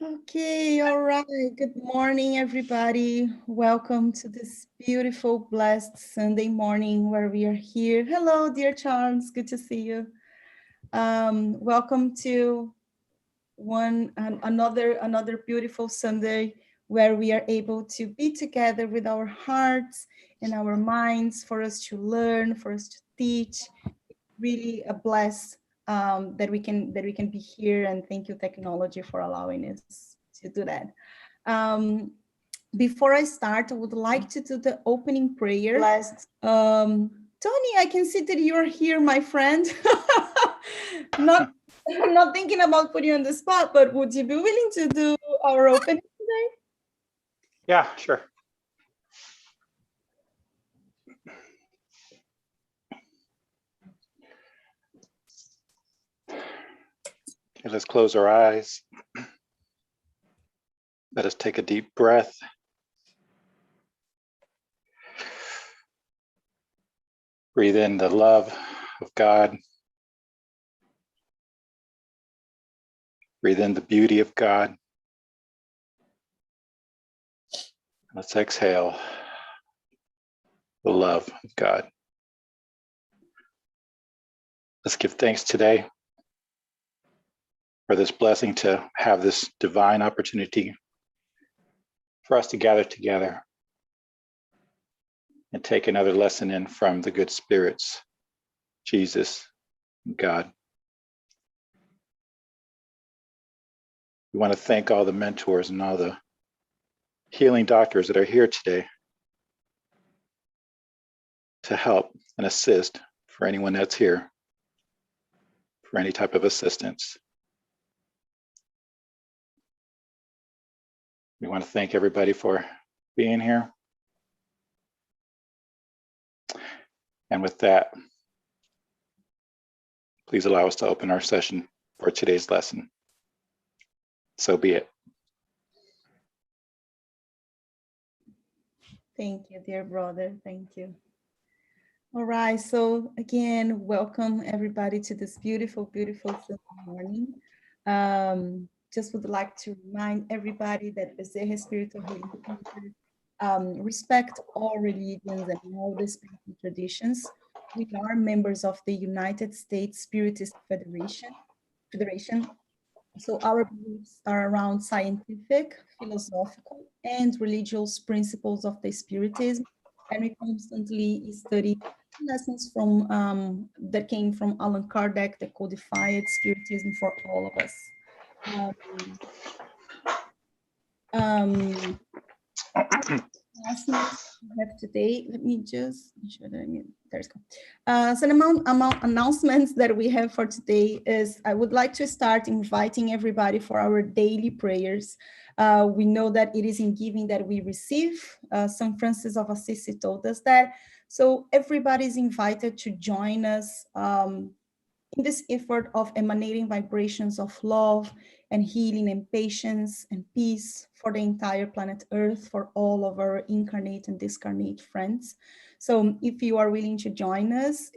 Okay, all right. Good morning, everybody. Welcome to this beautiful, blessed Sunday morning where we are here. Hello, dear Charles. Good to see you. Welcome to another beautiful Sunday where we are able to be together with our hearts and our minds for us to learn, for us to teach. Really a bless that we can be here, and thank you technology for allowing us to do that. um, Before I start, I would like to do the opening prayer. Tony, I can see that you're here, my friend. not I'm not thinking about putting you on the spot, but would you be willing to do our opening today? Yeah, sure. Okay, let's close our eyes. Let us take a deep breath. Breathe in the love of God. Breathe in the beauty of God. Let's exhale the love of God. Let's give thanks today for this blessing to have this divine opportunity for us to gather together and take another lesson in from the good spirits, Jesus and God. We want to thank all the mentors and all the healing doctors that are here today to help and assist for anyone that's here for any type of assistance. We want to thank everybody for being here. And with that, please allow us to open our session for today's lesson. So be it. Thank you, dear brother. Thank you. All right, so again, welcome everybody to this beautiful, beautiful Sunday morning. Just would like to remind everybody that Bezerra Spiritual Healing Center respect all religions and all the spiritual traditions. We are members of the United States Spiritist Federation. So our beliefs are around scientific, philosophical, and religious principles of the Spiritism, and we constantly study lessons from that came from Allan Kardec, the codified Spiritism for all of us. Announcements we have today. Let me just make sure that I mean, there's some amount announcements that we have for today is I would like to start inviting everybody for our daily prayers. We know that it is in giving that we receive. St. Francis of Assisi told us that. So everybody is invited to join us in this effort of emanating vibrations of love and healing and patience and peace for the entire planet Earth, for all of our incarnate and discarnate friends. So if you are willing to join us,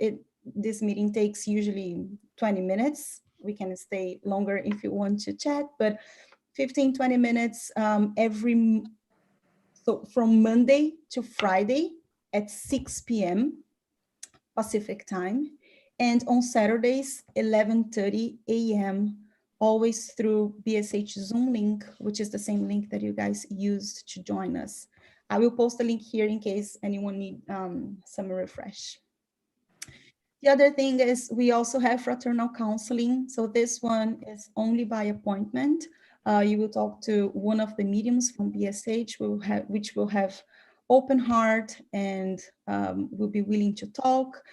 this meeting takes usually 20 minutes. We can stay longer if you want to chat, but 15, 20 minutes so from Monday to Friday at 6 p.m. Pacific time, and on Saturdays, 11:30 a.m., always through BSH Zoom link, which is the same link that you guys used to join us. I will post a link here in case anyone need some refresh. The other thing is we also have Fraternal Counseling. So this one is only by appointment. You will talk to one of the mediums from BSH, which will have open heart and will be willing to talk.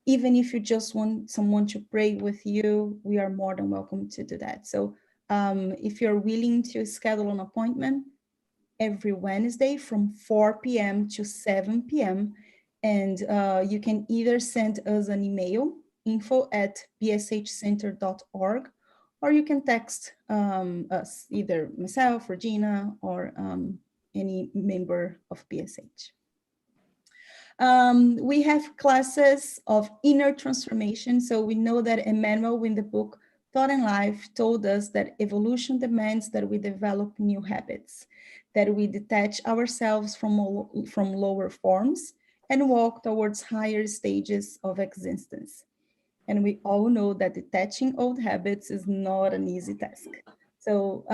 Even if you just want someone to pray with you, we are more than welcome to do that. So if you're willing to schedule an appointment every Wednesday from 4 p.m. to 7 p.m., and you can either send us an email, info@bshcenter.org, or you can text us, either myself, Regina, or any member of BSH. We have classes of inner transformation. So we know that Emmanuel in the book Thought and Life told us that evolution demands that we develop new habits, that we detach ourselves from lower forms and walk towards higher stages of existence. And we all know that detaching old habits is not an easy task. So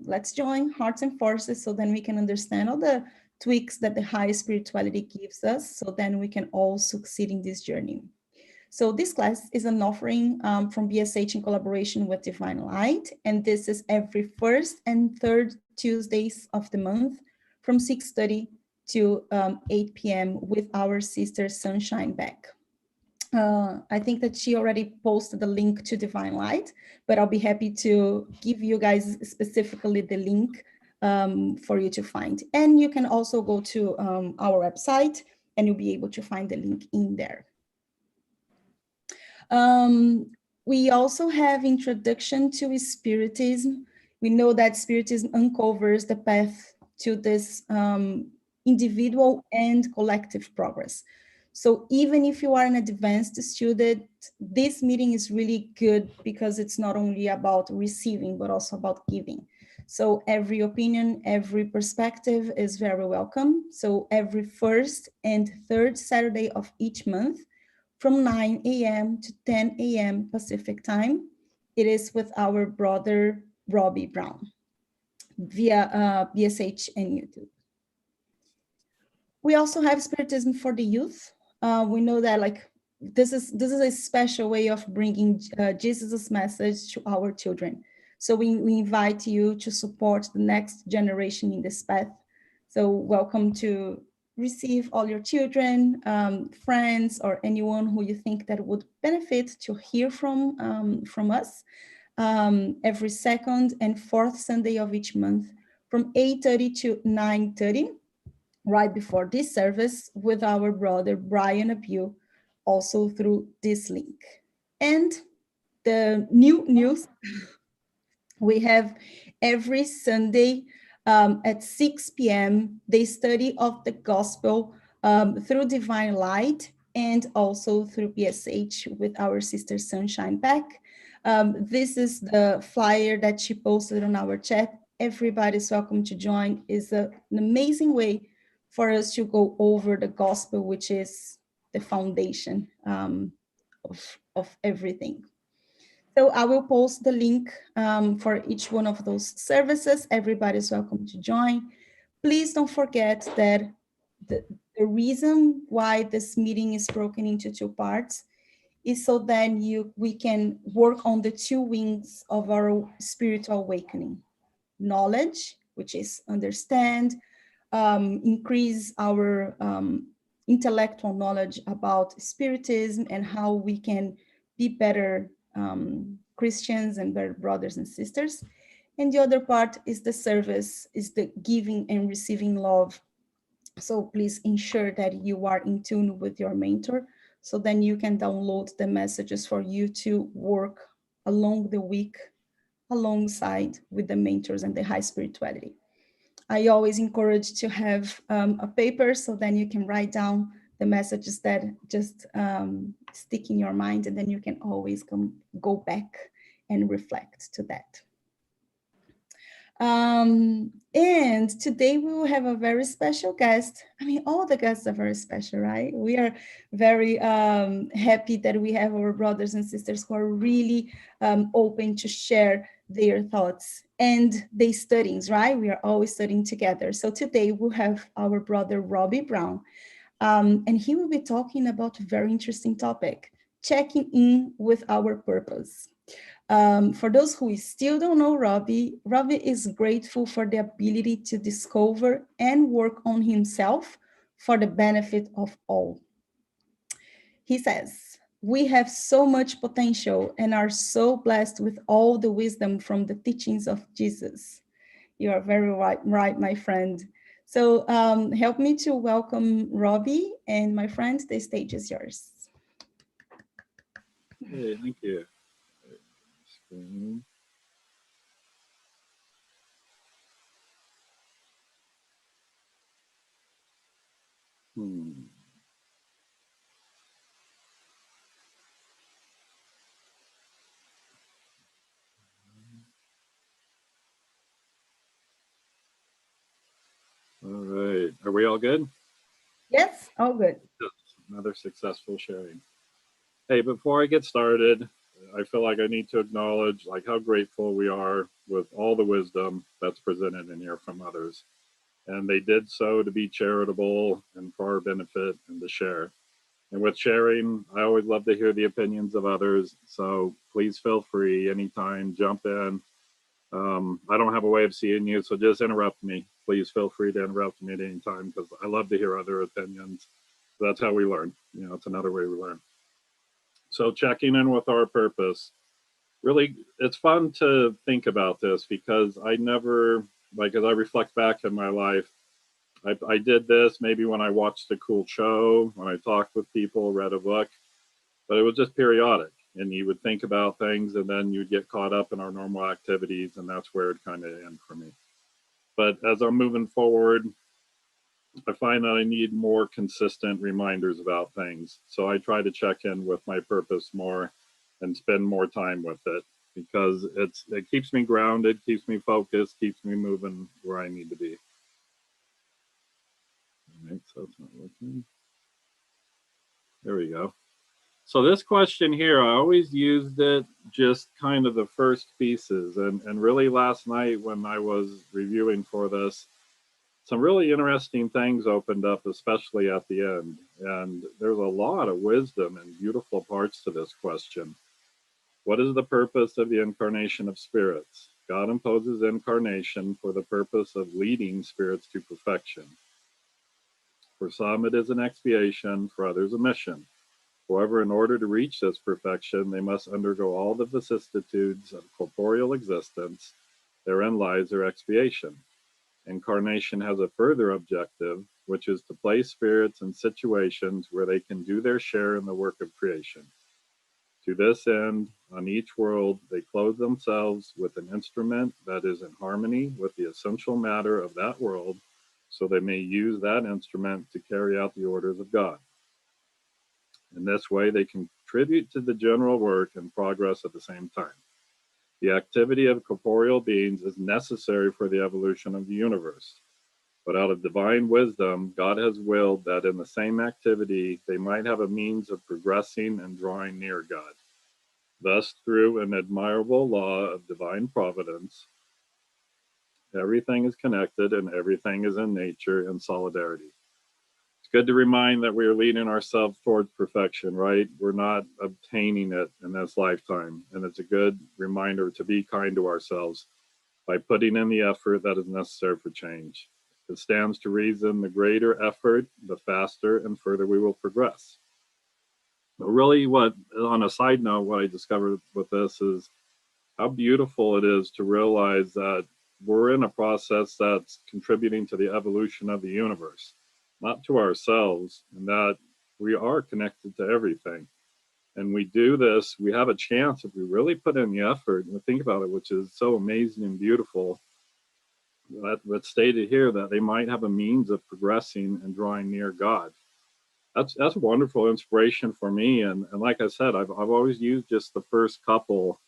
let's join hearts and forces so then we can understand all the tweaks that the high spirituality gives us so then we can all succeed in this journey. So this class is an offering from BSH in collaboration with Divine Light, and this is every first and third Tuesdays of the month from 6:30 to 8 p.m. with our sister Sunshine Beck. I think that she already posted the link to Divine Light, but I'll be happy to give you guys specifically the link for you to find. And you can also go to our website and you'll be able to find the link in there. We also have Introduction to Spiritism. We know that Spiritism uncovers the path to this individual and collective progress. So even if you are an advanced student, this meeting is really good because it's not only about receiving, but also about giving. So every opinion, every perspective is very welcome. So every first and third Saturday of each month, from 9 a.m. to 10 a.m. Pacific time, it is with our brother, Robbie Brown, via BSH and YouTube. We also have Spiritism for the youth. We know that this is a special way of bringing Jesus' message to our children. So we invite you to support the next generation in this path. So welcome to receive all your children, friends, or anyone who you think that would benefit to hear from us every second and fourth Sunday of each month from 8:30 to 9:30. Right before this service with our brother Brian Abu, also through this link. And the new news, we have every Sunday at 6 p.m. the study of the gospel through Divine Light and also through BSH with our sister Sunshine Beck. This is the flyer that she posted on our chat. Everybody's welcome to join. It's an amazing way for us to go over the gospel, which is the foundation of everything. So I will post the link for each one of those services. Everybody's welcome to join. Please don't forget that the reason why this meeting is broken into two parts is so then we can work on the two wings of our spiritual awakening. Knowledge, which is understand, increase our intellectual knowledge about Spiritism and how we can be better Christians and better brothers and sisters. And the other part is the service, is the giving and receiving love. So please ensure that you are in tune with your mentor, so then you can download the messages for you to work along the week alongside with the mentors and the high spirituality. I always encourage to have a paper so then you can write down the messages that just stick in your mind, and then you can always go back and reflect to that. And today we will have a very special guest. I mean, all the guests are very special, right? We are very happy that we have our brothers and sisters who are really open to share their thoughts and their studies, right? We are always studying together. So today we'll have our brother Robbie Brown, and he will be talking about a very interesting topic, checking in with our purpose. For those who still don't know Robbie is grateful for the ability to discover and work on himself for the benefit of all. He says, "We have so much potential and are so blessed with all the wisdom from the teachings of Jesus." You are very right, my friend. So help me to welcome Robbie, and my friend, the stage is yours. Hey, thank you. Screen. we all good? Yes, all good. Another successful sharing. Hey, before I get started, I feel like I need to acknowledge like how grateful we are with all the wisdom that's presented in here from others. And they did so to be charitable and for our benefit and to share. And with sharing, I always love to hear the opinions of others. So please feel free anytime, jump in. I don't have a way of seeing you, so just interrupt me. Please feel free to interrupt me at any time because I love to hear other opinions. That's how we learn. You know, it's another way we learn. So checking in with our purpose. Really, it's fun to think about this because I never, like, as I reflect back in my life, I did this maybe when I watched a cool show, when I talked with people, read a book, but it was just periodic. And you would think about things and then you'd get caught up in our normal activities, and that's where it kind of ended for me. But as I'm moving forward, I find that I need more consistent reminders about things. So I try to check in with my purpose more and spend more time with it because it keeps me grounded, keeps me focused, keeps me moving where I need to be. All right, so it's not working. There we go. So this question here, I always used it just kind of the first pieces. And really last night when I was reviewing for this, some really interesting things opened up, especially at the end. And there's a lot of wisdom and beautiful parts to this question. What is the purpose of the incarnation of spirits? God imposes incarnation for the purpose of leading spirits to perfection. For some, it is an expiation, for others, a mission. However, in order to reach this perfection, they must undergo all the vicissitudes of corporeal existence. Therein lies their expiation. Incarnation has a further objective, which is to place spirits in situations where they can do their share in the work of creation. To this end, on each world, they clothe themselves with an instrument that is in harmony with the essential matter of that world, so they may use that instrument to carry out the orders of God. In this way, they contribute to the general work and progress at the same time. The activity of corporeal beings is necessary for the evolution of the universe. But out of divine wisdom, God has willed that in the same activity, they might have a means of progressing and drawing near God. Thus, through an admirable law of divine providence, everything is connected and everything is in nature in solidarity. It's good to remind that we are leading ourselves towards perfection, right? We're not obtaining it in this lifetime. And it's a good reminder to be kind to ourselves by putting in the effort that is necessary for change. It stands to reason the greater effort, the faster and further we will progress. But really, on a side note, what I discovered with this is how beautiful it is to realize that we're in a process that's contributing to the evolution of the universe, not to ourselves, and that we are connected to everything. And we do this, we have a chance if we really put in the effort and think about it, which is so amazing and beautiful. That's stated here that they might have a means of progressing and drawing near God. That's a wonderful inspiration for me. And like I said, I've always used just the first couple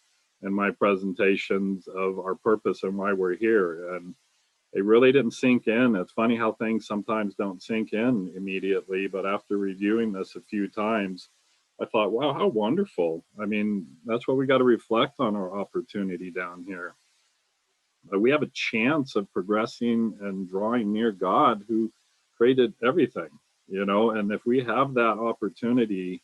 in my presentations of our purpose and why we're here. And it really didn't sink in. It's funny how things sometimes don't sink in immediately, but after reviewing this a few times, I thought, wow, how wonderful. I mean, that's what we got to reflect on our opportunity down here. We have a chance of progressing and drawing near God who created everything, you know, and if we have that opportunity,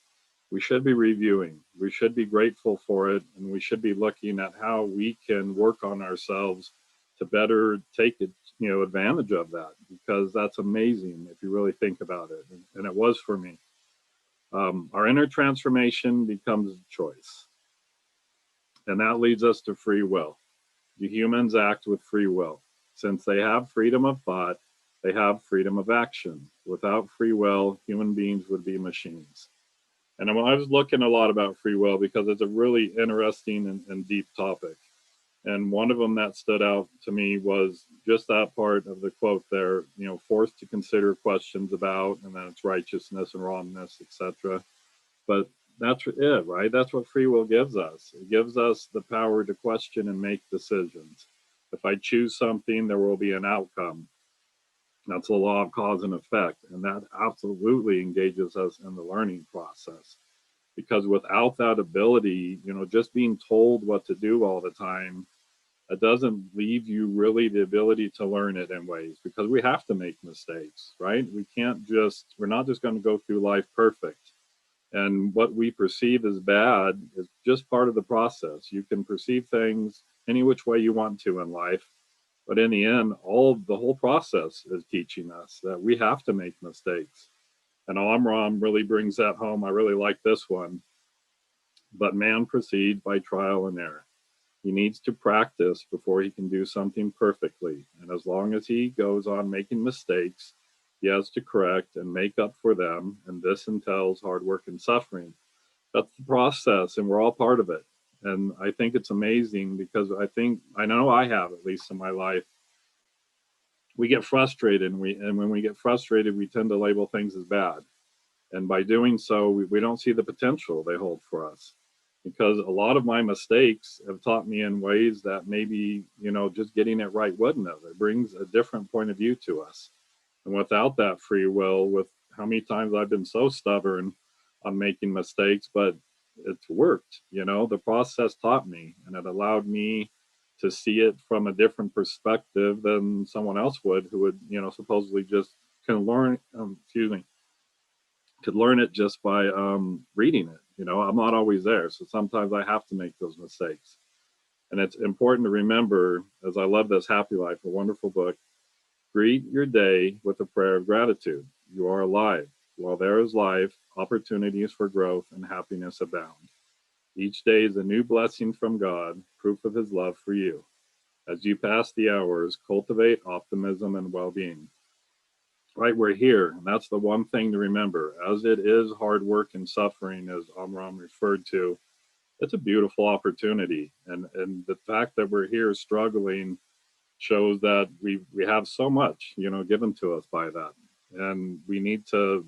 we should be reviewing, we should be grateful for it, and we should be looking at how we can work on ourselves to better take it, advantage of that, because that's amazing if you really think about it. And it was for me. Our inner transformation becomes a choice, and that leads us to free will. The humans act with free will. Since they have freedom of thought, they have freedom of action. Without free will, human beings would be machines. And I was looking a lot about free will because it's a really interesting and deep topic. And one of them that stood out to me was just that part of the quote there, forced to consider questions about, and then it's righteousness and wrongness, etc. But that's it, right? That's what free will gives us. It gives us the power to question and make decisions. If I choose something, there will be an outcome. That's the law of cause and effect. And that absolutely engages us in the learning process. Because without that ability, just being told what to do all the time, it doesn't leave you really the ability to learn it in ways, because we have to make mistakes, right? We're not just going to go through life perfect. And what we perceive as bad is just part of the process. You can perceive things any which way you want to in life, but in the end, the whole process is teaching us that we have to make mistakes. And Amram really brings that home. I really like this one. But man proceeds by trial and error. He needs to practice before he can do something perfectly. And as long as he goes on making mistakes, he has to correct and make up for them. And this entails hard work and suffering. That's the process, and we're all part of it. And I think it's amazing, because I know I have, at least in my life, we get frustrated, and when we get frustrated, we tend to label things as bad. And by doing so, we don't see the potential they hold for us. Because a lot of my mistakes have taught me in ways that maybe, just getting it right wouldn't have. It brings a different point of view to us. And without that free will, with how many times I've been so stubborn on making mistakes, but it's worked. The process taught me, and it allowed me to see it from a different perspective than someone else would, who would, supposedly just can learn, could learn it just by reading it. I'm not always there, so sometimes I have to make those mistakes. And it's important to remember, as I love this Happy Life, a wonderful book, greet your day with a prayer of gratitude. You are alive. While there is life, opportunities for growth and happiness abound. Each day is a new blessing from God, proof of his love for you. As you pass the hours, cultivate optimism and well-being. Right, we're here, and that's the one thing to remember. As it is hard work and suffering, as Amram referred to, it's a beautiful opportunity. And the fact that we're here struggling shows that we have so much, given to us by that. And we need to,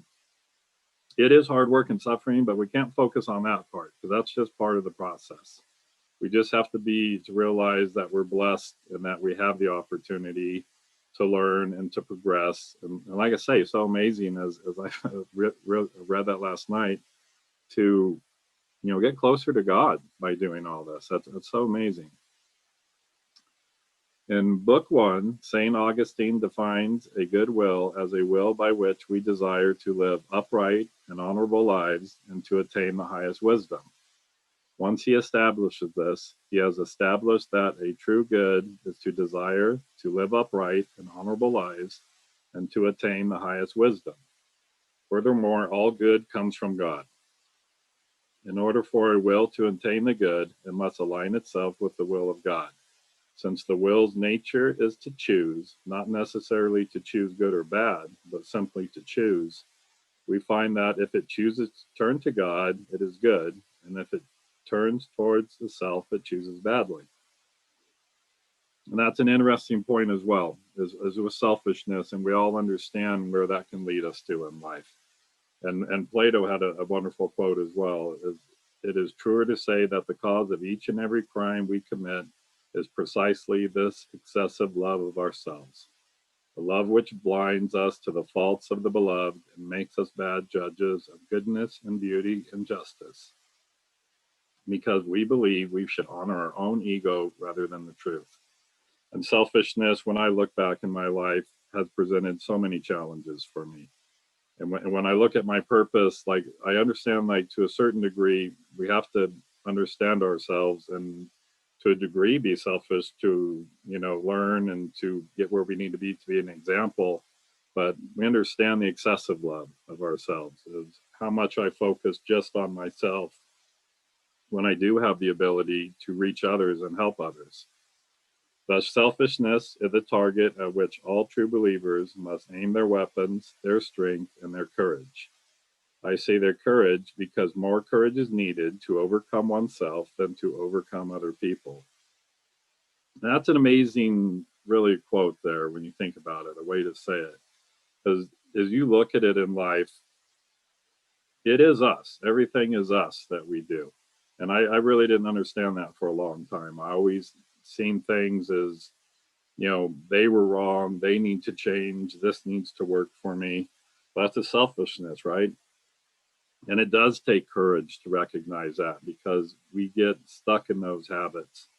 it is hard work and suffering, but we can't focus on that part, because that's just part of the process. We just have to realize that we're blessed and that we have the opportunity to learn and to progress. And like I say, so amazing, as I read that last night, to get closer to God by doing all this. That's so amazing. In Book 1, St. Augustine defines a good will as a will by which we desire to live upright and honorable lives and to attain the highest wisdom. Once he establishes this, he has established that a true good is to desire to live upright and honorable lives and to attain the highest wisdom. Furthermore, all good comes from God. In order for a will to attain the good, it must align itself with the will of God. Since the will's nature is to choose, not necessarily to choose good or bad, but simply to choose, we find that if it chooses to turn to God, it is good, and if it turns towards the self, it chooses badly. And that's an interesting point as well, as with selfishness, and we all understand where that can lead us to in life. And Plato had a wonderful quote as well: it is truer to say that the cause of each and every crime we commit is precisely this excessive love of ourselves, the love which blinds us to the faults of the beloved and makes us bad judges of goodness and beauty and justice, because we believe we should honor our own ego rather than the truth. And selfishness, when I look back in my life, has presented so many challenges for me. And when I look at my purpose, like, I understand, like, to a certain degree, we have to understand ourselves and to a degree be selfish to, learn and to get where we need to be an example. But we understand the excessive love of ourselves is how much I focus just on myself when I do have the ability to reach others and help others. Thus, selfishness is the target at which all true believers must aim their weapons, their strength, and their courage. I say their courage because more courage is needed to overcome oneself than to overcome other people. And that's an amazing, really, quote there when you think about it, a way to say it. Because as you look at it in life, it is us. Everything is us that we do. And I really didn't understand that for a long time. I always seen things as, they were wrong, they need to change, this needs to work for me. That's a selfishness, right? And it does take courage to recognize that, because we get stuck in those habits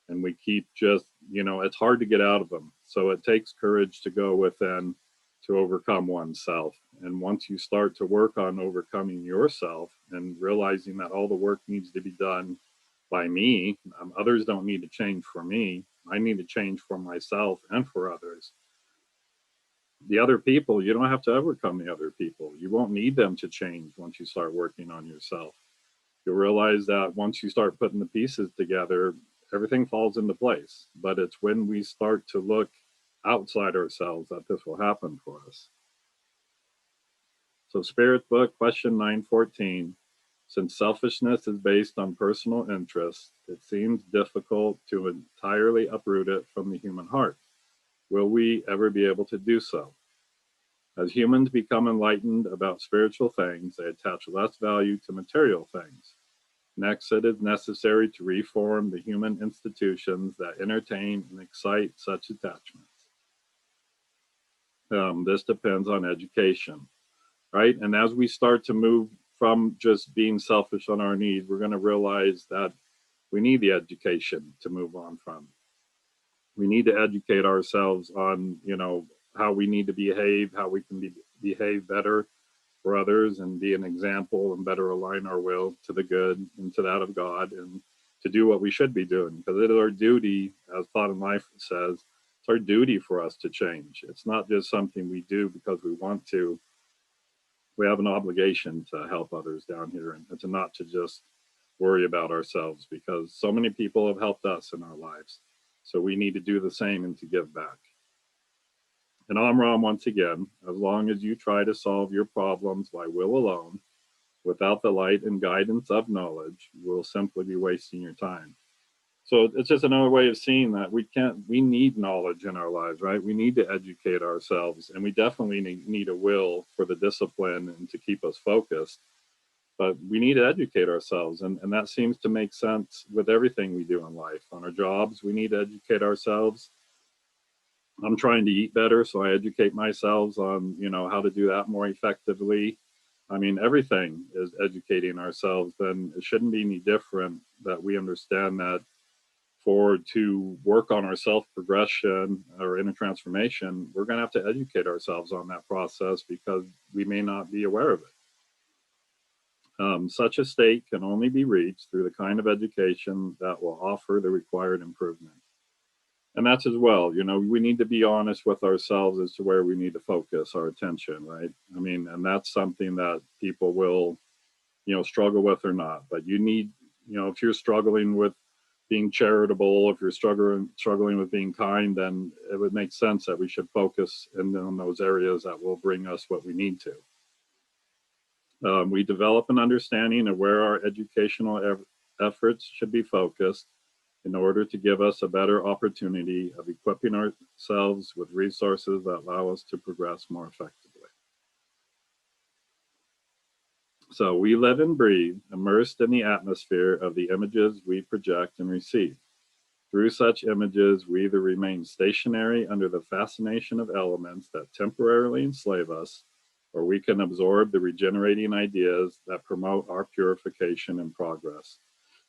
and we keep just, it's hard to get out of them. So it takes courage to go within to overcome oneself. And once you start to work on overcoming yourself and realizing that all the work needs to be done by me, others don't need to change for me. I need to change for myself and for others. The other people, you don't have to overcome the other people. You won't need them to change once you start working on yourself. You'll realize that once you start putting the pieces together, everything falls into place. But it's when we start to look outside ourselves that this will happen for us. So Spirit Book, question 914. Since selfishness is based on personal interest, it seems difficult to entirely uproot it from the human heart. Will we ever be able to do so? As humans become enlightened about spiritual things, they attach less value to material things. Next, it is necessary to reform the human institutions that entertain and excite such attachments. This depends on education, right? And as we start to move from just being selfish on our needs, we're going to realize that we need the education to move on from. We need to educate ourselves on, how we need to behave, how we can behave better for others and be an example and better align our will to the good and to that of God, and to do what we should be doing, because it is our duty, as Thought and Life says, it's our duty for us to change. It's not just something we do because we want to. We have an obligation to help others down here, and to not to just worry about ourselves, because so many people have helped us in our lives. So we need to do the same and to give back. And Amram, once again, as long as you try to solve your problems by will alone, without the light and guidance of knowledge, you will simply be wasting your time. So it's just another way of seeing that we need knowledge in our lives, right? We need to educate ourselves, and we definitely need a will for the discipline and to keep us focused. But we need to educate ourselves, and that seems to make sense with everything we do in life. On our jobs, we need to educate ourselves. I'm trying to eat better, so I educate myself on, how to do that more effectively. I mean, everything is educating ourselves, and it shouldn't be any different that we understand that to work on our self-progression or inner transformation, we're going to have to educate ourselves on that process, because we may not be aware of it. Such a state can only be reached through the kind of education that will offer the required improvement. And that's as well, we need to be honest with ourselves as to where we need to focus our attention, right? I mean, and that's something that people will, struggle with or not. But you need, if you're struggling with being charitable, if you're struggling with being kind, then it would make sense that we should focus in on those areas that will bring us what we need to. We develop an understanding of where our educational efforts should be focused, in order to give us a better opportunity of equipping ourselves with resources that allow us to progress more effectively. So we live and breathe, immersed in the atmosphere of the images we project and receive. Through such images, we either remain stationary under the fascination of elements that temporarily enslave us, or we can absorb the regenerating ideas that promote our purification and progress.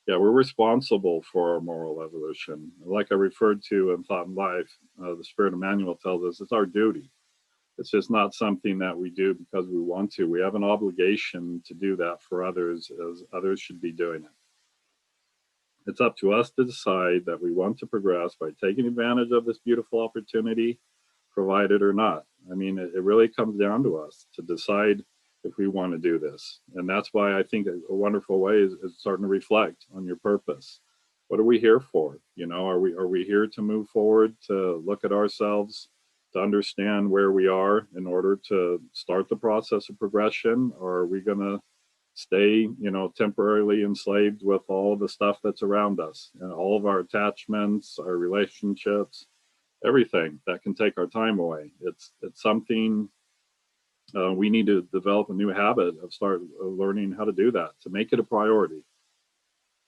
Yeah, we're responsible for our moral evolution. Like I referred to in Thought and Life, the Spirit Emmanuel tells us it's our duty. It's just not something that we do because we want to. We have an obligation to do that for others, as others should be doing it. It's up to us to decide that we want to progress by taking advantage of this beautiful opportunity, provided or not. I mean, it really comes down to us to decide if we want to do this. And that's why I think a wonderful way is starting to reflect on your purpose. What are we here for? Are we here to move forward, to look at ourselves, to understand where we are in order to start the process of progression? Or are we going to stay, temporarily enslaved with all of the stuff that's around us and all of our attachments, our relationships, everything that can take our time away? It's something we need to develop a new habit of learning how to do that, to make it a priority.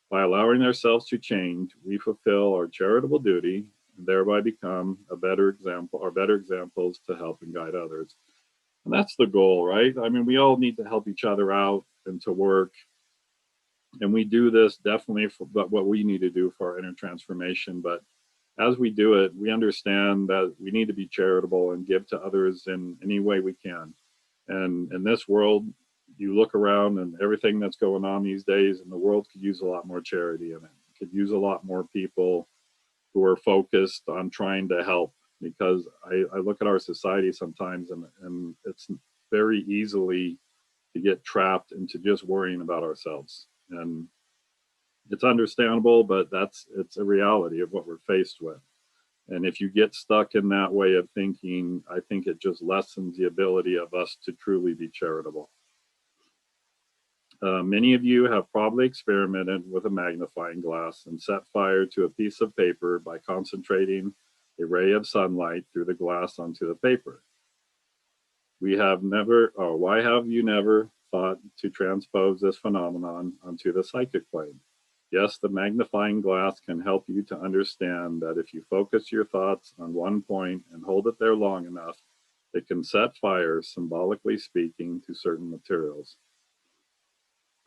By allowing ourselves to change, we fulfill our charitable duty and thereby become a better example or better examples to help and guide others. And that's the goal, right? I mean, we all need to help each other out and to work. And we do this definitely for what we need to do for our inner transformation. But as we do it, we understand that we need to be charitable and give to others in any way we can. And in this world, you look around and everything that's going on these days, and the world could use a lot more charity in it. It could use a lot more people who are focused on trying to help, because I look at our society sometimes and it's very easily to get trapped into just worrying about ourselves. And it's understandable, but it's a reality of what we're faced with. And if you get stuck in that way of thinking, I think it just lessens the ability of us to truly be charitable. Many of you have probably experimented with a magnifying glass and set fire to a piece of paper by concentrating a ray of sunlight through the glass onto the paper. Why have you never thought to transpose this phenomenon onto the psychic plane? Yes, the magnifying glass can help you to understand that if you focus your thoughts on one point and hold it there long enough, it can set fire, symbolically speaking, to certain materials.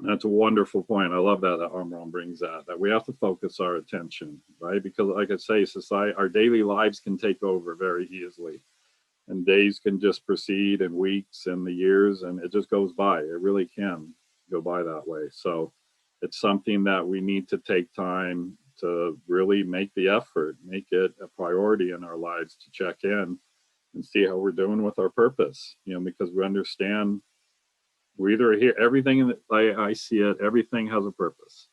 That's a wonderful point. I love that Amram brings that we have to focus our attention, right? Because like I say, our daily lives can take over very easily. And days can just proceed, and weeks and the years, and it just goes by. It really can go by that way. So it's something that we need to take time to really make the effort, make it a priority in our lives to check in and see how we're doing with our purpose, because we understand we're either here, everything I see it, everything has a purpose.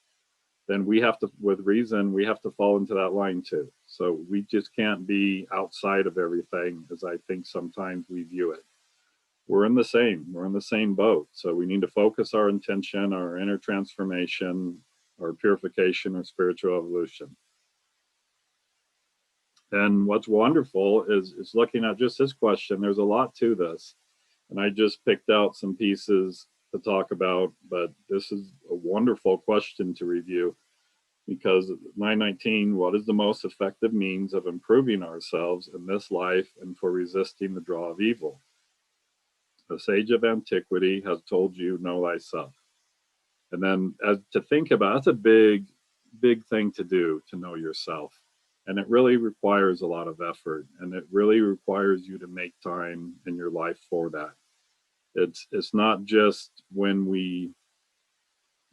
Then we have to, with reason, we have to fall into that line too. So we just can't be outside of everything, as I think sometimes we view it. We're in the same boat. So we need to focus our intention, our inner transformation, our purification, or spiritual evolution. And what's wonderful is looking at just this question. There's a lot to this, and I just picked out some pieces to talk about, but this is a wonderful question to review. Because 919, what is the most effective means of improving ourselves in this life and for resisting the draw of evil? The sage of antiquity has told you, know thyself. And then as to think about, that's a big, big thing to do, to know yourself. And it really requires a lot of effort, and it really requires you to make time in your life for that. It's not just when we,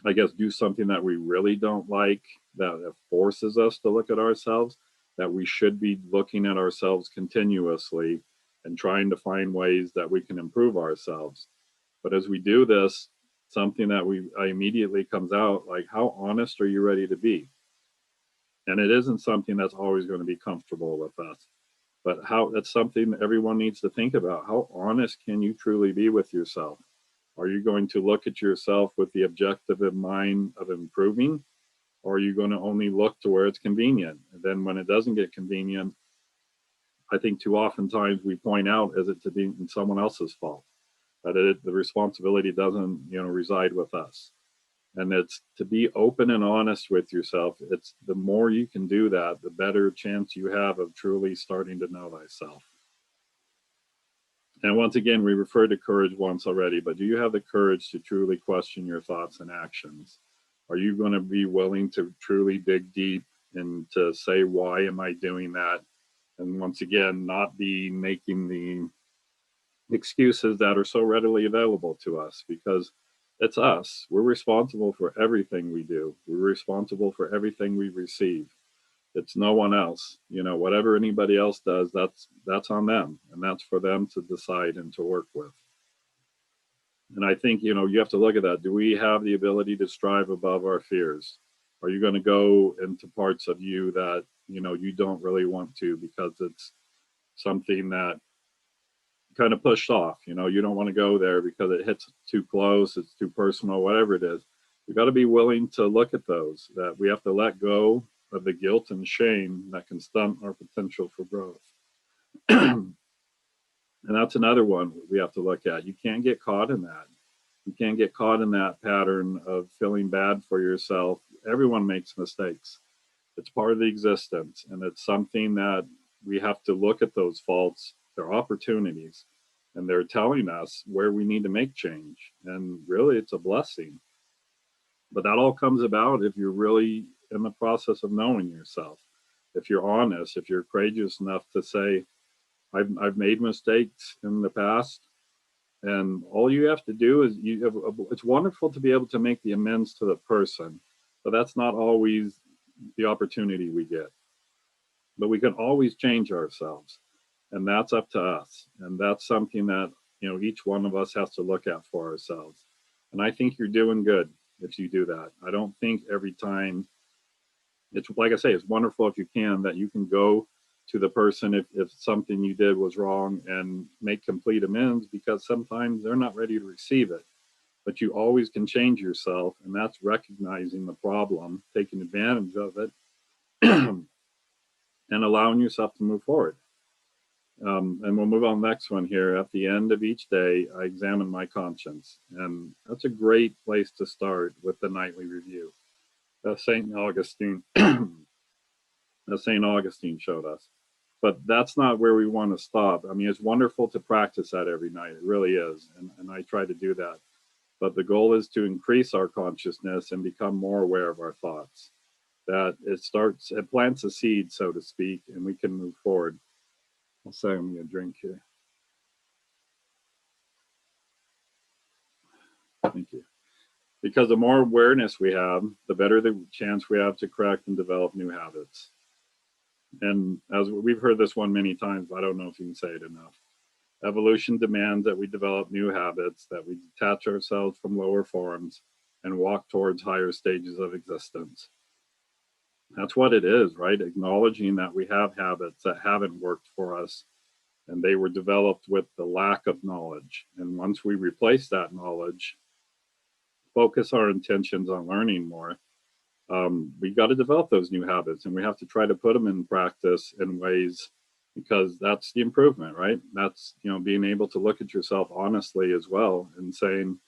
I guess, do something that we really don't like, that forces us to look at ourselves, that we should be looking at ourselves continuously and trying to find ways that we can improve ourselves. But as we do this, something that immediately comes out, like, how honest are you ready to be? And it isn't something that's always going to be comfortable with us, but that's something that everyone needs to think about. How honest can you truly be with yourself? Are you going to look at yourself with the objective in mind of improving? Or are you going to only look to where it's convenient? And then when it doesn't get convenient, I think too oftentimes we point out as it to be someone else's fault, that the responsibility doesn't, reside with us. And it's to be open and honest with yourself. It's the more you can do that, the better chance you have of truly starting to know thyself. And once again, we referred to courage once already, but do you have the courage to truly question your thoughts and actions? Are you going to be willing to truly dig deep and to say, why am I doing that? And once again, not be making the excuses that are so readily available to us, because it's us. We're responsible for everything we do. We're responsible for everything we receive. It's no one else. Whatever anybody else does, that's on them, and that's for them to decide and to work with. And I think, you have to look at that. Do we have the ability to strive above our fears? Are you going to go into parts of you that, you don't really want to, because it's something that kind of pushed off? You don't want to go there because it hits too close, it's too personal, whatever it is. We've got to be willing to look at those, that we have to let go of the guilt and shame that can stunt our potential for growth. And that's another one we have to look at. You can't get caught in that. You can't get caught in that pattern of feeling bad for yourself. Everyone makes mistakes. It's part of the existence, and it's something that we have to look at those faults. They're opportunities, and they're telling us where we need to make change. And really, it's a blessing. But that all comes about if you're really in the process of knowing yourself. If you're honest, if you're courageous enough to say, I've made mistakes in the past, and all you have to do is it's wonderful to be able to make the amends to the person, but that's not always the opportunity we get. But we can always change ourselves, and that's up to us. And that's something that, each one of us has to look at for ourselves. And I think you're doing good if you do that. I don't think every time, it's like I say, it's wonderful if you can go to the person if something you did was wrong and make complete amends, because sometimes they're not ready to receive it. But you always can change yourself, and that's recognizing the problem, taking advantage of it, and allowing yourself to move forward. And we'll move on to the next one here. At the end of each day, I examine my conscience. And that's a great place to start with the nightly review. St. Augustine, St. Augustine showed us. But that's not where we want to stop. I mean, it's wonderful to practice that every night. It really is. And I try to do that. But the goal is to increase our consciousness and become more aware of our thoughts. That it plants a seed, so to speak, and we can move forward. I'll say I'm going to drink here. Thank you. Because the more awareness we have, the better the chance we have to correct and develop new habits. And as we've heard this one many times, I don't know if you can say it enough. Evolution demands that we develop new habits, that we detach ourselves from lower forms and walk towards higher stages of existence. That's what it is, right? Acknowledging that we have habits that haven't worked for us, and they were developed with the lack of knowledge. And once we replace that knowledge, focus our intentions on learning more, we got to develop those new habits, and we have to try to put them in practice in ways, because that's the improvement, right? That's, being able to look at yourself honestly as well and saying,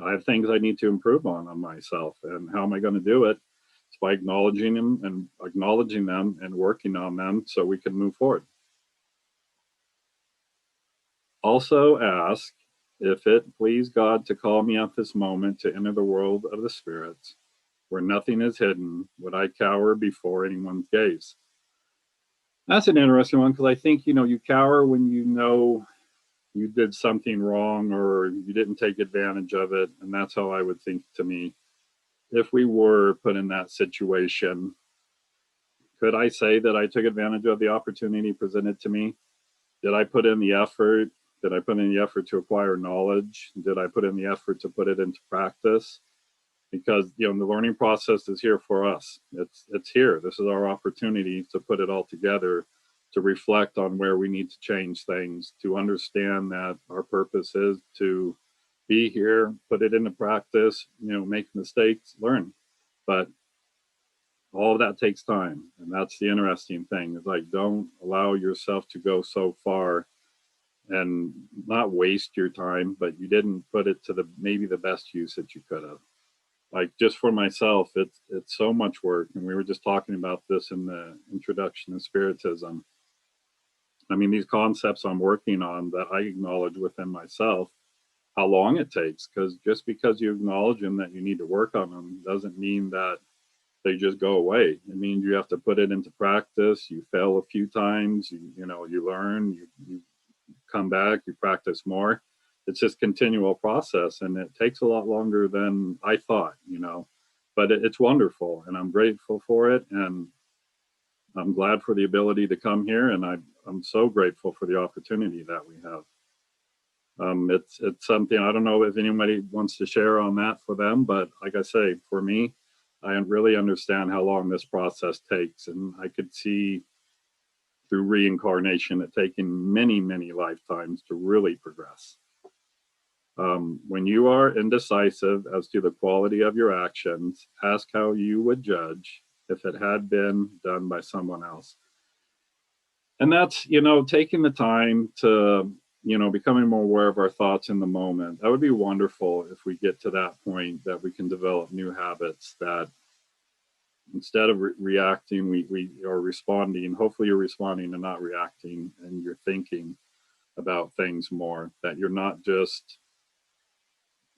I have things I need to improve on myself. And how am I going to do it? It's by acknowledging them and working on them so we can move forward. Also ask, if it please God to call me at this moment to enter the world of the spirits, where nothing is hidden, would I cower before anyone's gaze? That's an interesting one, because I think, you cower when you know you did something wrong or you didn't take advantage of it. And that's how I would think to me. If we were put in that situation, could I say that I took advantage of the opportunity presented to me? Did I put in the effort? Did I put in the effort to acquire knowledge? Did I put in the effort to put it into practice? Because, the learning process is here for us. It's here. This is our opportunity to put it all together, to reflect on where we need to change things, to understand that our purpose is to be here, put it into practice, make mistakes, learn. But all of that takes time. And that's the interesting thing, is like, don't allow yourself to go so far and not waste your time, but you didn't put it to maybe the best use that you could have. Like, just for myself, it's so much work. And we were just talking about this in the introduction of Spiritism. I mean, these concepts I'm working on that I acknowledge within myself, how long it takes, because just because you acknowledge them that you need to work on them doesn't mean that they just go away. It means you have to put it into practice. You fail a few times, you learn, you come back, you practice more. It's this continual process, and it takes a lot longer than I thought, but it's wonderful, and I'm grateful for it. And I'm glad for the ability to come here, and I'm so grateful for the opportunity that we have. It's something, I don't know if anybody wants to share on that for them, but like I say, for me, I really understand how long this process takes, and I could see through reincarnation it taking many, many lifetimes to really progress. When you are indecisive as to the quality of your actions, ask how you would judge if it had been done by someone else. And that's, taking the time to, becoming more aware of our thoughts in the moment. That would be wonderful if we get to that point, that we can develop new habits that instead of reacting, we are responding. Hopefully you're responding and not reacting, and you're thinking about things more, that you're not just,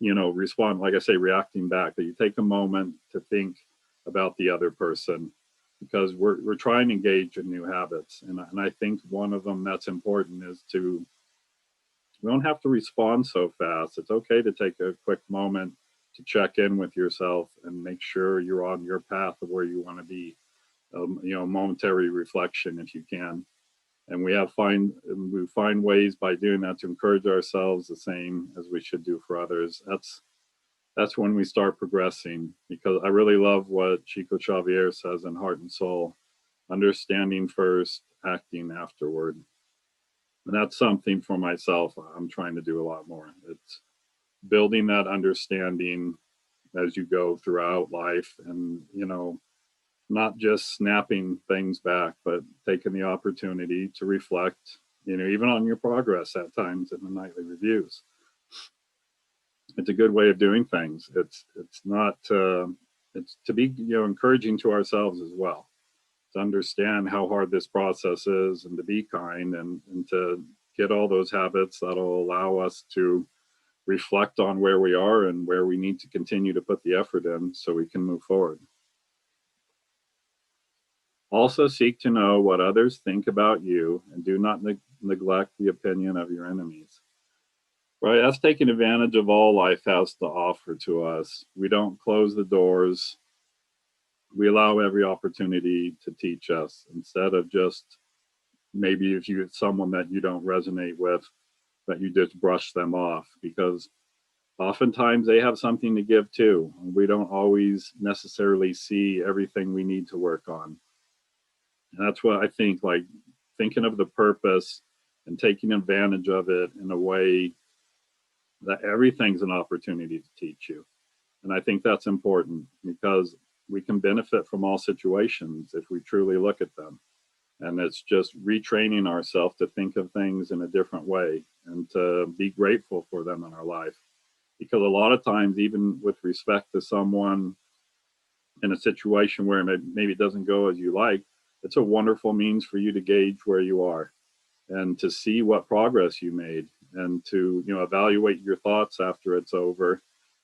respond, like I say, reacting back, that you take a moment to think about the other person, because we're trying to engage in new habits. And I think one of them that's important is we don't have to respond so fast. It's okay to take a quick moment to check in with yourself and make sure you're on your path of where you want to be. Momentary reflection if you can. And we find ways by doing that to encourage ourselves the same as we should do for others. That's when we start progressing, because I really love what Chico Xavier says in Heart and Soul: understanding first, acting afterward. And that's something for myself I'm trying to do a lot more. It's building that understanding as you go throughout life, and not just snapping things back, but taking the opportunity to reflect, even on your progress at times in the nightly reviews. It's a good way of doing things. It's not, it's to be, encouraging to ourselves as well, to understand how hard this process is, and to be kind, and to get all those habits that'll allow us to reflect on where we are and where we need to continue to put the effort in so we can move forward. Also seek to know what others think about you, and do not neglect the opinion of your enemies. Right? That's taking advantage of all life has to offer to us. We don't close the doors. We allow every opportunity to teach us, instead of just, maybe if you get someone that you don't resonate with, that you just brush them off, because oftentimes they have something to give too. We don't always necessarily see everything we need to work on. And that's what I think, like thinking of the purpose and taking advantage of it in a way that everything's an opportunity to teach you. And I think that's important, because we can benefit from all situations if we truly look at them. And it's just retraining ourselves to think of things in a different way, and to be grateful for them in our life. Because a lot of times, even with respect to someone in a situation where maybe it doesn't go as you like, it's a wonderful means for you to gauge where you are, and to see what progress you made, and to evaluate your thoughts after it's over.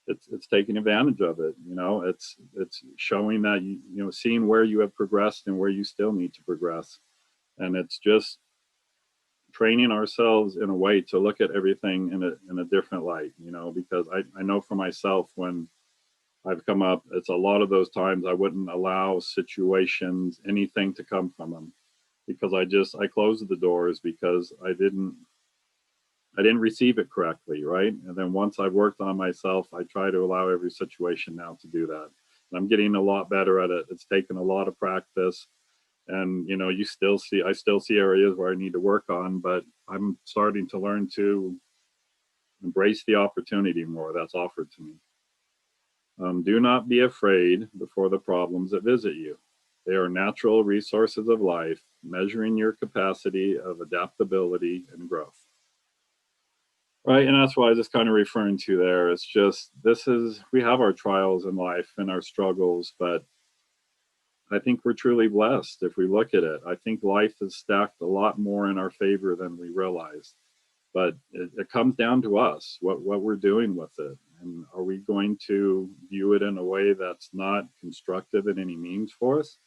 It's taking advantage of it. It's showing that seeing where you have progressed and where you still need to progress. And it's just training ourselves in a way to look at everything in a different light, because I know for myself, when I've come up, it's a lot of those times I wouldn't allow situations, anything to come from them, because I closed the doors because I didn't receive it correctly, right? And then once I've worked on myself, I try to allow every situation now to do that. And I'm getting a lot better at it. It's taken a lot of practice. And I still see areas where I need to work on, but I'm starting to learn to embrace the opportunity more that's offered to me. Do not be afraid before the problems that visit you. They are natural resources of life, measuring your capacity of adaptability and growth. Right, and that's what I was just kind of referring to there. It's just, we have our trials in life and our struggles, but I think we're truly blessed if we look at it. I think life is stacked a lot more in our favor than we realize. But it comes down to us, what we're doing with it. And are we going to view it in a way that's not constructive in any means for us?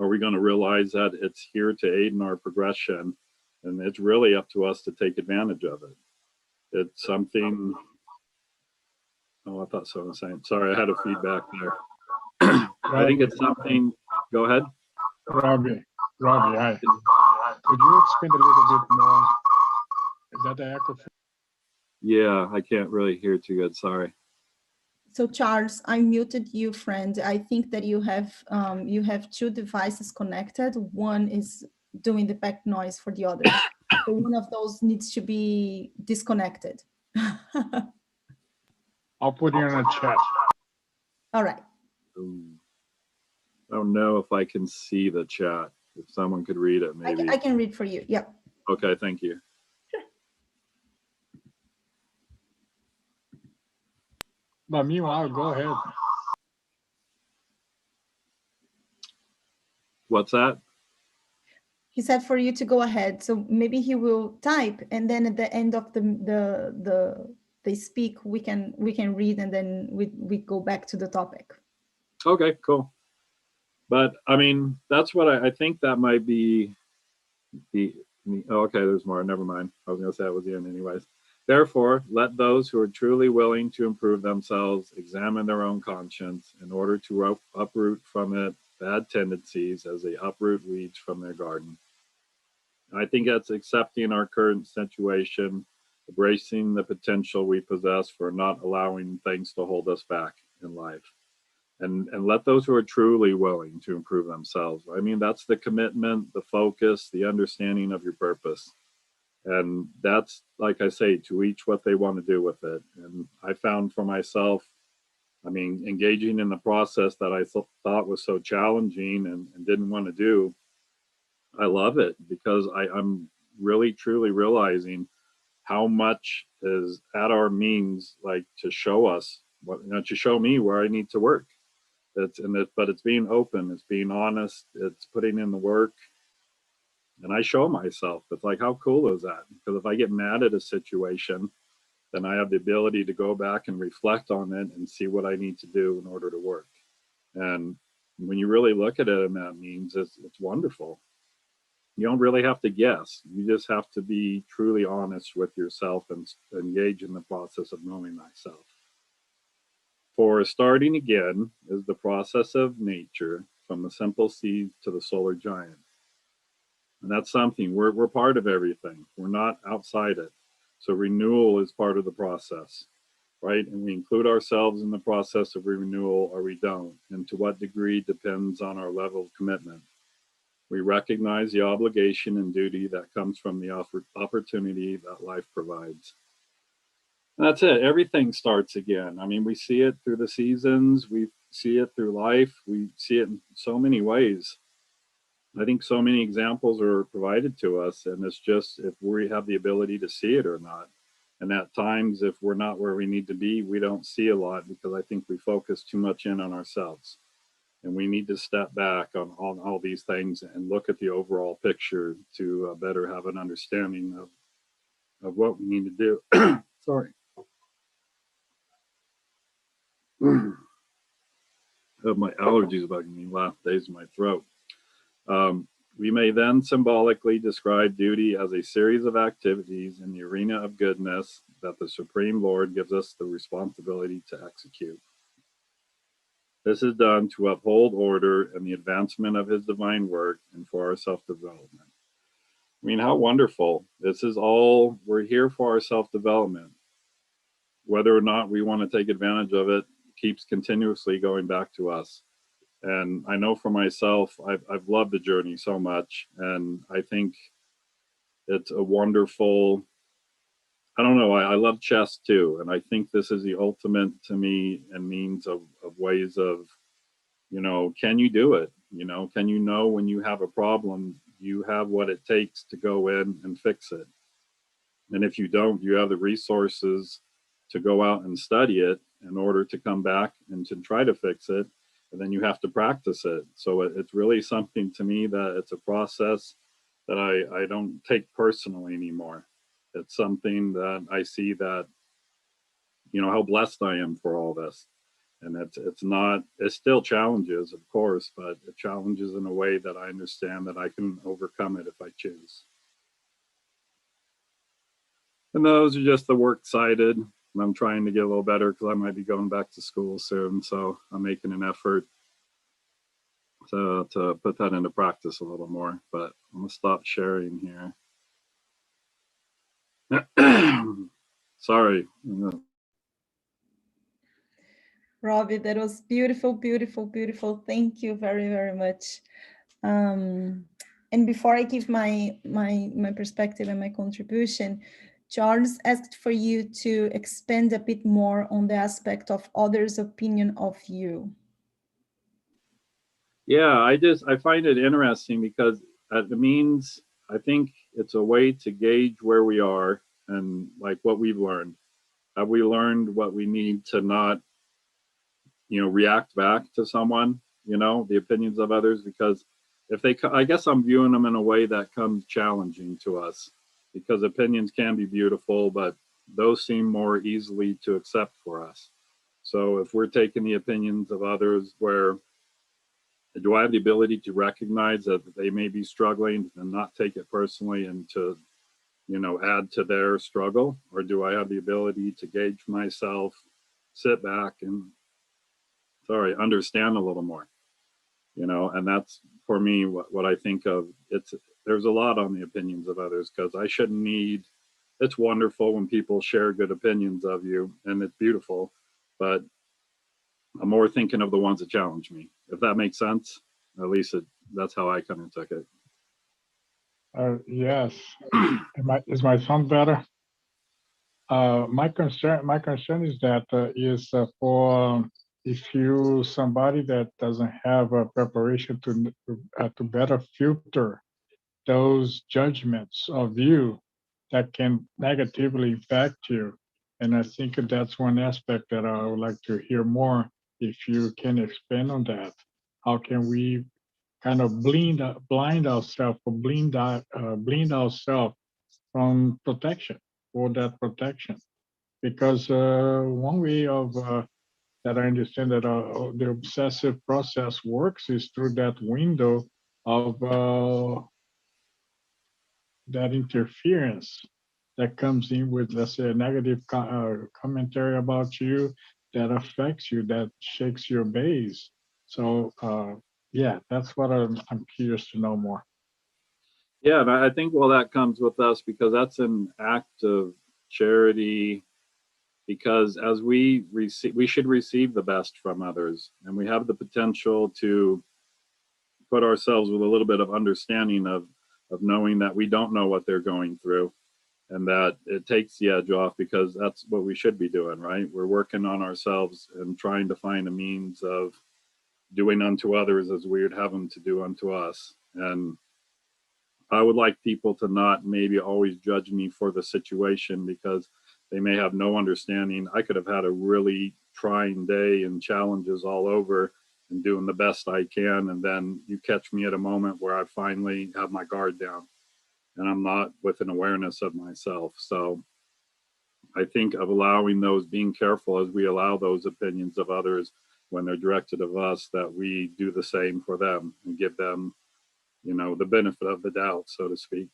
Are we going to realize that it's here to aid in our progression, and it's really up to us to take advantage of it? It's something. Oh, I thought someone was saying. Sorry, I had a feedback there. I think it's something. Go ahead. Robbie, hi. Could you expand a little bit more? Is that the echo? Yeah, I can't really hear too good. Sorry. So Charles, I muted you, friend. I think that you have two devices connected. One is doing the back noise for the other. So one of those needs to be disconnected. I'll put it in a chat. All right. I don't know if I can see the chat. If someone could read it, maybe. I can read for you. Yeah. Okay, thank you. But meanwhile, go ahead. What's that? He said for you to go ahead. So maybe he will type, and then at the end of they speak, we can read, and then we go back to the topic. Okay, cool. But I mean, that's what I think that might be okay, there's more. Never mind. I was going to say that was the end anyways. Therefore, let those who are truly willing to improve themselves examine their own conscience in order to uproot from it bad tendencies as they uproot weeds from their garden. I think that's accepting our current situation, embracing the potential we possess for not allowing things to hold us back in life. And let those who are truly willing to improve themselves. I mean, that's the commitment, the focus, the understanding of your purpose. And that's, like I say, to each what they want to do with it. And I found for myself, I mean, engaging in the process that I thought was so challenging and didn't want to do, I love it because I'm really, truly realizing how much is at our means, like to show us, to show me where I need to work. But it's being open, it's being honest, it's putting in the work, and I show myself. It's like, how cool is that? Because if I get mad at a situation, then I have the ability to go back and reflect on it and see what I need to do in order to work. And when you really look at it, and that means it's wonderful. You don't really have to guess. You just have to be truly honest with yourself and engage in the process of knowing thyself. For starting again is the process of nature, from the simple seed to the solar giant. And that's something, we're part of everything. We're not outside it. So renewal is part of the process, right? And we include ourselves in the process of renewal, or we don't. And to what degree depends on our level of commitment. We recognize the obligation and duty that comes from the opportunity that life provides. And that's it. Everything starts again. I mean, we see it through the seasons. We see it through life. We see it in so many ways. I think so many examples are provided to us, and it's just if we have the ability to see it or not. And at times, if we're not where we need to be, we don't see a lot because I think we focus too much in on ourselves. And we need to step back on all these things and look at the overall picture to better have an understanding of what we need to do. Sorry. Of my allergies bugging me last days in my throat. We may then symbolically describe duty as a series of activities in the arena of goodness that the Supreme Lord gives us the responsibility to execute. This is done to uphold order and the advancement of his divine work and for our self-development. I mean, how wonderful. This is all, we're here for our self-development. Whether or not we want to take advantage of it keeps continuously going back to us. And I know for myself, I've loved the journey so much. And I think it's a wonderful, I don't know, I love chess too. And I think this is the ultimate to me and means of ways of, can you do it? Can you know when you have a problem, you have what it takes to go in and fix it? And if you don't, you have the resources to go out and study it in order to come back and to try to fix it. And then you have to practice it. So it's really something to me that it's a process that I don't take personally anymore. It's something that I see that, how blessed I am for all this. And it's still challenges, of course, but it challenges in a way that I understand that I can overcome it if I choose. And those are just the work cited. And I'm trying to get a little better because I might be going back to school soon. So I'm making an effort to put that into practice a little more. But I'm going to stop sharing here. Sorry. Robbie, that was beautiful, beautiful, beautiful. Thank you very, very much. And before I give my perspective and my contribution, Charles asked for you to expand a bit more on the aspect of others' opinion of you. Yeah, I find it interesting because it means, I think it's a way to gauge where we are and like what we've learned. Have we learned what we need to not, react back to someone, the opinions of others? Because I guess I'm viewing them in a way that comes challenging to us, because opinions can be beautiful, but those seem more easily to accept for us. So if we're taking the opinions of others, where do I have the ability to recognize that they may be struggling and not take it personally and to, add to their struggle? Or do I have the ability to gauge myself, sit back and, understand a little more? And that's, for me, what I think of. There's a lot on the opinions of others, because I shouldn't need, it's wonderful when people share good opinions of you, and it's beautiful, but I'm more thinking of the ones that challenge me, if that makes sense. At least that's how I kind of took it. Yes. Is my sound better? My concern is that for if you somebody that doesn't have a preparation to better filter those judgments of you that can negatively impact you. And I think that's one aspect that I would like to hear more, if you can expand on that. How can we kind of blind ourselves from protection, for that protection? Because one way of that I understand that the obsessive process works is through that window of that interference that comes in with, let's say, a negative commentary about you that affects you, that shakes your base. So yeah, that's what I'm curious to know more. Yeah, and I think, well, that comes with us, because that's an act of charity, because as we should receive the best from others, and we have the potential to put ourselves with a little bit of understanding of knowing that we don't know what they're going through, and that it takes the edge off, because that's what we should be doing, right? We're working on ourselves and trying to find a means of doing unto others as we would have them to do unto us. And I would like people to not maybe always judge me for the situation, because they may have no understanding. I could have had a really trying day and challenges all over and doing the best I can. And then you catch me at a moment where I finally have my guard down and I'm not with an awareness of myself. So I think of allowing those, being careful as we allow those opinions of others when they're directed of us, that we do the same for them and give them, the benefit of the doubt, so to speak.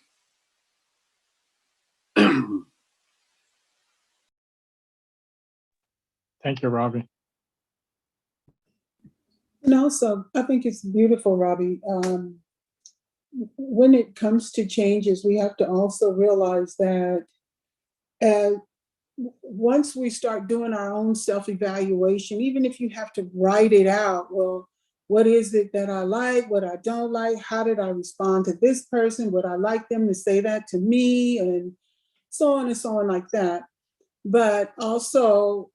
Thank you, Robbie. And also, I think it's beautiful, Robbie. When it comes to changes, we have to also realize that once we start doing our own self-evaluation, even if you have to write it out, well, what is it that I like, what I don't like, how did I respond to this person, would I like them to say that to me, and so on and so on like that. But also,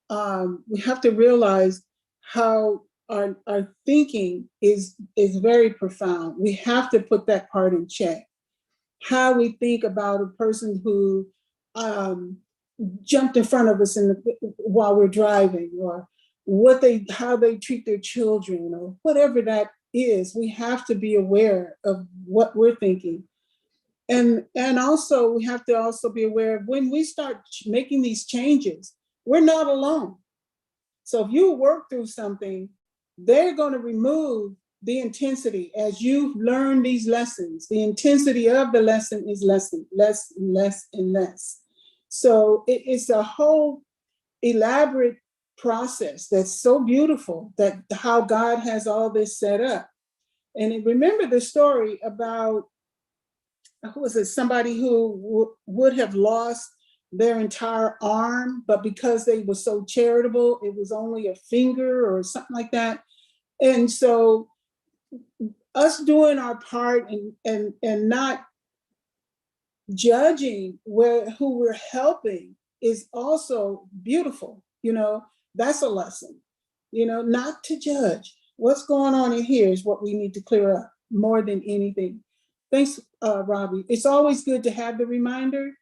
we have to realize how our thinking is very profound. We have to put that part in check. How we think about a person who jumped in front of us while we're driving, or how they treat their children, or whatever that is. We have to be aware of what we're thinking. And also, we have to also be aware of when we start making these changes, we're not alone. So if you work through something, they're going to remove the intensity as you learn these lessons. The intensity of the lesson is less and less. So it's a whole elaborate process that's so beautiful, that how God has all this set up. And remember the story about, who was it? Somebody who would have lost their entire arm, but because they were so charitable, it was only a finger or something like that. And so us doing our part and not judging who we're helping is also beautiful. That's a lesson, not to judge. What's going on in here is what we need to clear up more than anything. Thanks, Robbie. It's always good to have the reminder.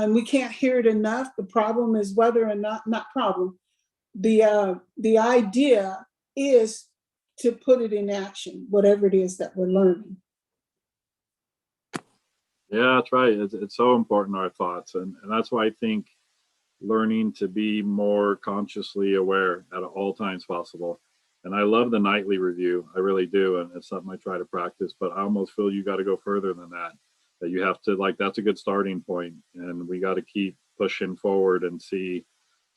We can't hear it enough. The problem is whether or not problem. The idea is to put it in action, whatever it is that we're learning. Yeah, that's right. It's so important, our thoughts. And that's why I think learning to be more consciously aware at all times possible. And I love the nightly review. I really do. And it's something I try to practice, but I almost feel you got to go further than that. That you have to, like, that's a good starting point. And we got to keep pushing forward and see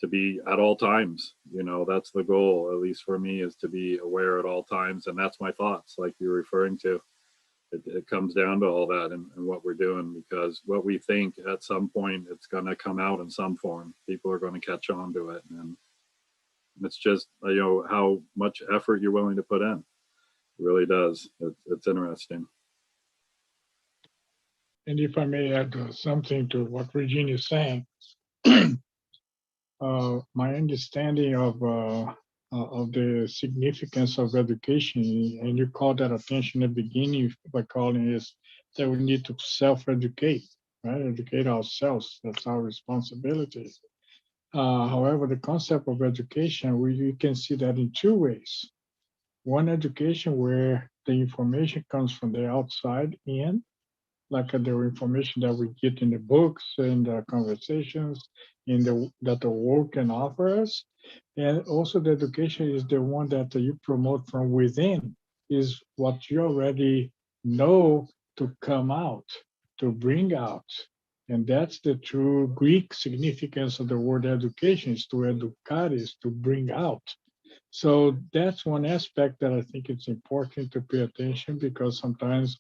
to be at all times. You know, that's the goal, at least for me, is to be aware at all times. And that's my thoughts, like you're referring to. It comes down to all that and what we're doing, because what we think at some point, it's going to come out in some form. People are going to catch on to it. And it's just, you know, how much effort you're willing to put in. It really does. It's interesting. And if I may add something to what Regina is saying, my understanding of the significance of education, and you called that attention at the beginning by calling is that we need to self-educate, right? Educate ourselves. That's our responsibility. However, the concept of education, you can see that in two ways. One, education where the information comes from the outside in, like the information that we get in the books and the conversations that the world can offer us. And also the education is the one that you promote from within, is what you already know to come out, to bring out. And that's the true Greek significance of the word education, is to educare, is to bring out. So that's one aspect that I think it's important to pay attention, because sometimes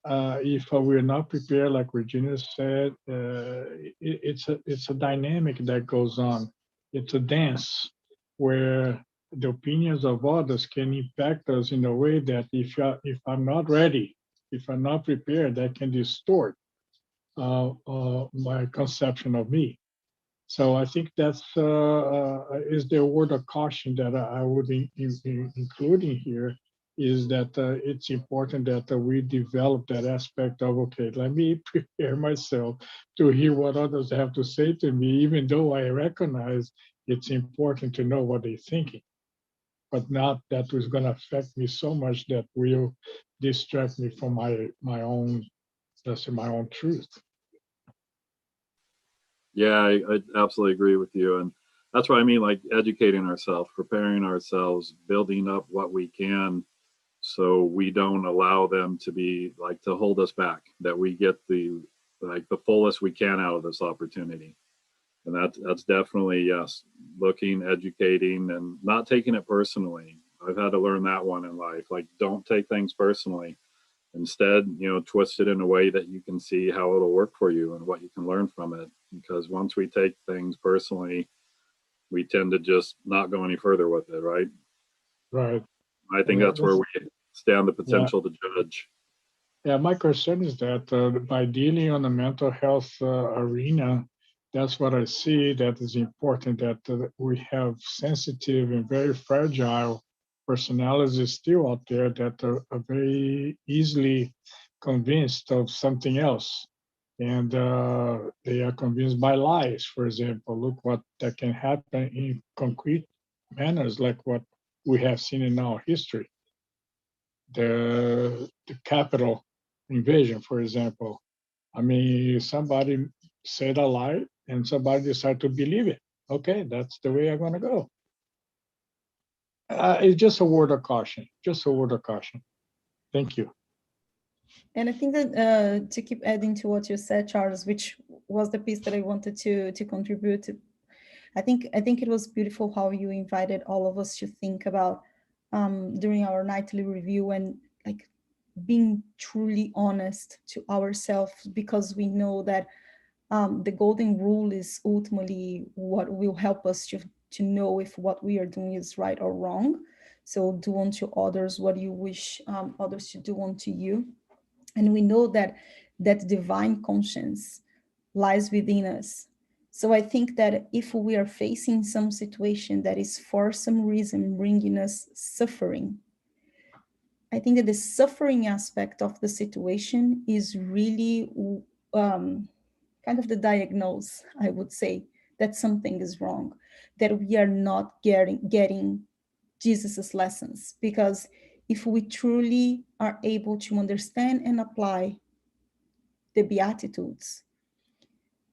if we're not prepared, like Regina said, it's a dynamic that goes on. It's a dance where the opinions of others can impact us in a way that if I'm not ready, if I'm not prepared, that can distort my conception of me. So I think that's is the word of caution that I would include in here, is that it's important that we develop that aspect of, okay, let me prepare myself to hear what others have to say to me, even though I recognize it's important to know what they're thinking, but not that is going to affect me so much that will distract me from my own, let's say, my own truth. Yeah, I absolutely agree with you. And that's what I mean, like educating ourselves, preparing ourselves, building up what we can, so we don't allow them to be like to hold us back, that we get the fullest we can out of this opportunity. And that's definitely, yes, looking, educating, and not taking it personally. I've had to learn that one in life. Like, don't take things personally. Instead, you know, twist it in a way that you can see how it'll work for you and what you can learn from it. Because once we take things personally, we tend to just not go any further with it, right? Right. I think that's where we stand the potential to judge. Yeah, my concern is that by dealing on the mental health arena, that's what I see that is important, that we have sensitive and very fragile personalities still out there that are very easily convinced of something else. And they are convinced by lies, for example. Look what that can happen in concrete manners, like what we have seen in our history. The Capitol invasion, for example. I mean, somebody said a lie and somebody decided to believe it. Okay, that's the way I'm going to go. It's just a word of caution, just a word of caution. Thank you. And I think that to keep adding to what you said, Charles, which was the piece that I wanted to contribute to, I think it was beautiful how you invited all of us to think about during our nightly review, and like being truly honest to ourselves, because we know that the golden rule is ultimately what will help us to know if what we are doing is right or wrong. So do unto others what you wish others to do unto you. And we know that that divine conscience lies within us. So I think that if we are facing some situation that is for some reason bringing us suffering, I think that the suffering aspect of the situation is really kind of the diagnose, I would say, that something is wrong, that we are not getting Jesus's lessons. Because if we truly are able to understand and apply the Beatitudes,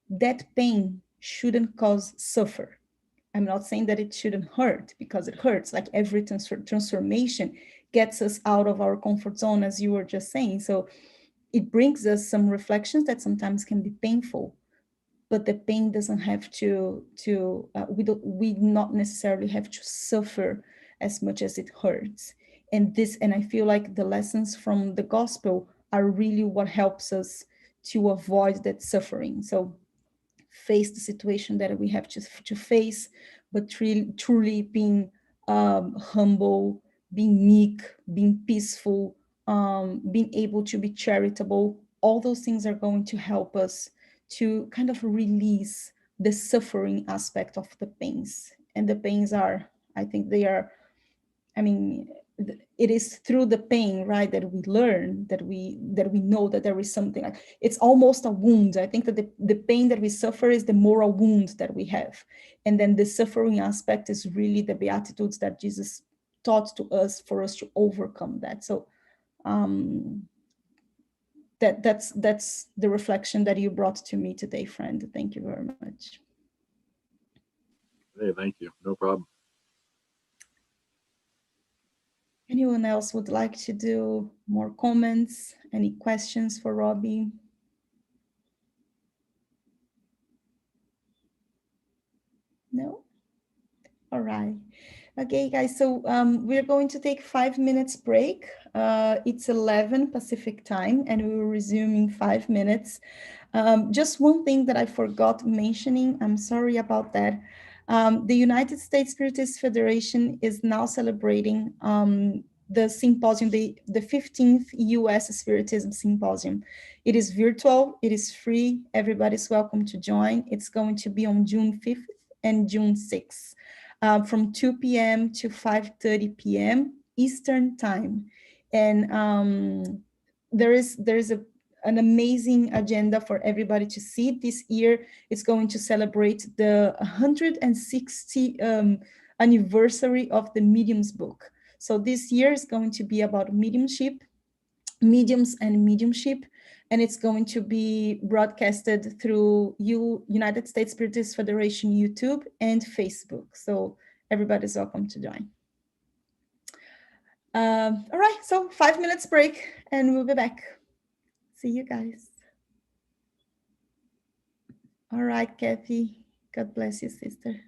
that pain shouldn't cause suffer. I'm not saying that it shouldn't hurt, because it hurts. Like every transformation gets us out of our comfort zone, as you were just saying. So it brings us some reflections that sometimes can be painful, but the pain doesn't have we not necessarily have to suffer as much as it hurts. And I feel like the lessons from the gospel are really what helps us to avoid that suffering. So face the situation that we have to face, but truly being humble, being meek, being peaceful, being able to be charitable. All those things are going to help us to kind of release the suffering aspect of the pains. And the pains are, I think they are, I mean, it is through the pain, right, that we learn, that we know that there is something. Like, it's almost a wound. I think that the pain that we suffer is the moral wound that we have. And then the suffering aspect is really the Beatitudes that Jesus taught to us for us to overcome that. So that's the reflection that you brought to me today, friend. Thank you very much. Hey, thank you. No problem. Anyone else would like to do more comments? Any questions for Robbie? No? All right. Okay, guys, so we're going to take 5 minutes break. It's 11 Pacific time, and we will resume in 5 minutes. Just one thing that I forgot mentioning, I'm sorry about that. The United States Spiritist Federation is now celebrating the symposium, the 15th US Spiritism Symposium. It is virtual, it is free, everybody's welcome to join. It's going to be on June 5th and June 6th. From 2 p.m. to 5:30 p.m. Eastern time. And there is an amazing agenda for everybody to see. This year, it's going to celebrate the 160th anniversary of the Mediums book. So this year is going to be about mediumship, mediums and mediumship, and it's going to be broadcasted through United States Spiritist Federation YouTube and Facebook. So everybody's welcome to join. All right, so 5 minutes break and we'll be back. See you guys. All right, Kathy. God bless you, sister.